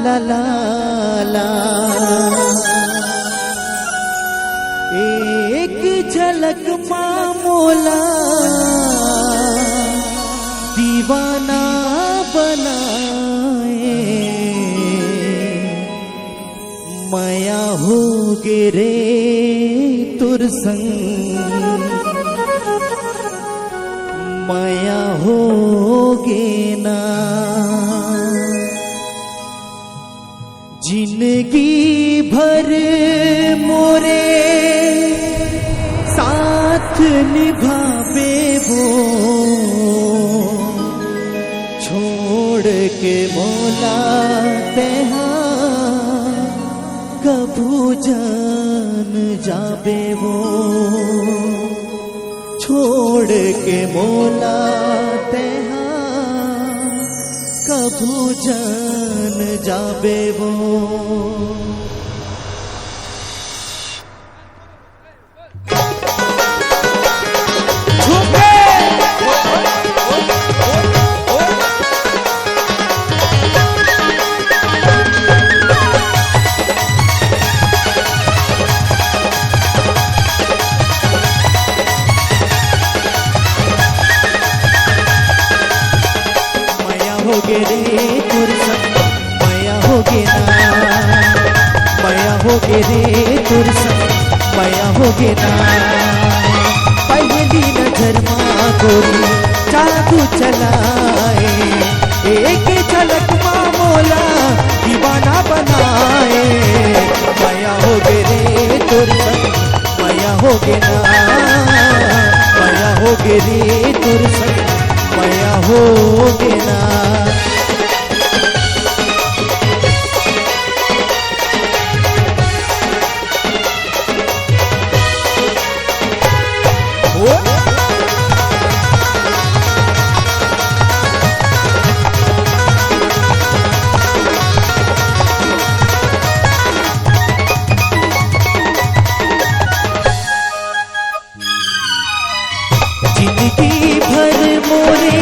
ला ला ला। एक झलक मामोला दीवाना बनाए, माया हो गिरे तुर संग, माया हो गे ना। जिंदगी भर मोरे साथ निभावे वो, छोड़ के मोला तेहा कभू जान जाबे वो, छोड़ के मोला तेहा कभू जान जाबे वो। होगे रे तुर संग, माया होगे ना, माया होगे रे तुर संग, माया होगे ना। पहली नजर माँ गोरी जादू चलाए, एक झलक माँ मोला दीवाना बनाए। माया होगे रे तुर संग, माया होगे ना, माया होगे रे तुर संग, माया होगे ना। जिंदगी भर मोरे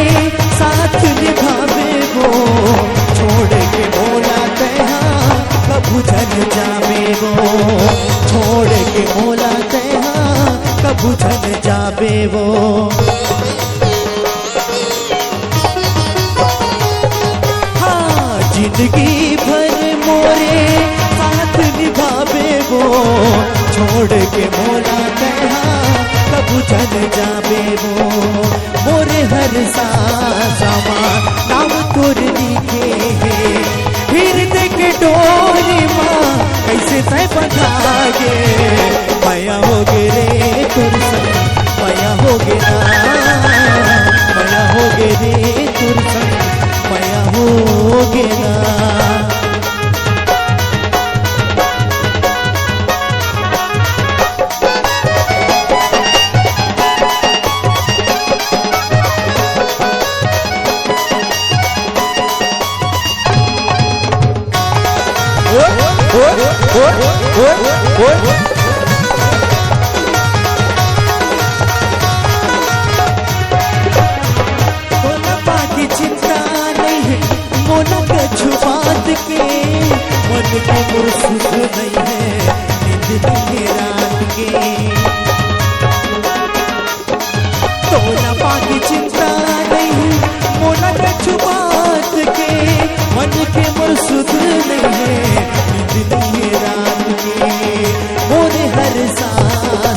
साथ निभावे वो, छोड़ के मोला तेहा कभू जन जावे वो, छोड़ के मोला तेहा कभू जन जावे वो। हाँ जिंदगी भर मोरे साथ निभावे वो, छोड़ के मोला तेहा कभू जन जाबे वो। मोरे हर सामा नाम तोर लिखे है, फिर देख डोरी माँ कैसे तय बधागे। माया होगे रे तुर संग, माया होगे ना, माया होगे रे तुर संग, माया होगे ना। मोना की चिंता नहीं है, मोना कछु बात के, मन के मुर्सुख नहीं है, नींद नहीं रात के। मोना की चिंता नहीं है, मोना कछु बात के, मन के मुर्सुख नहीं है, नींद नहीं रात के। मोरे हर सांस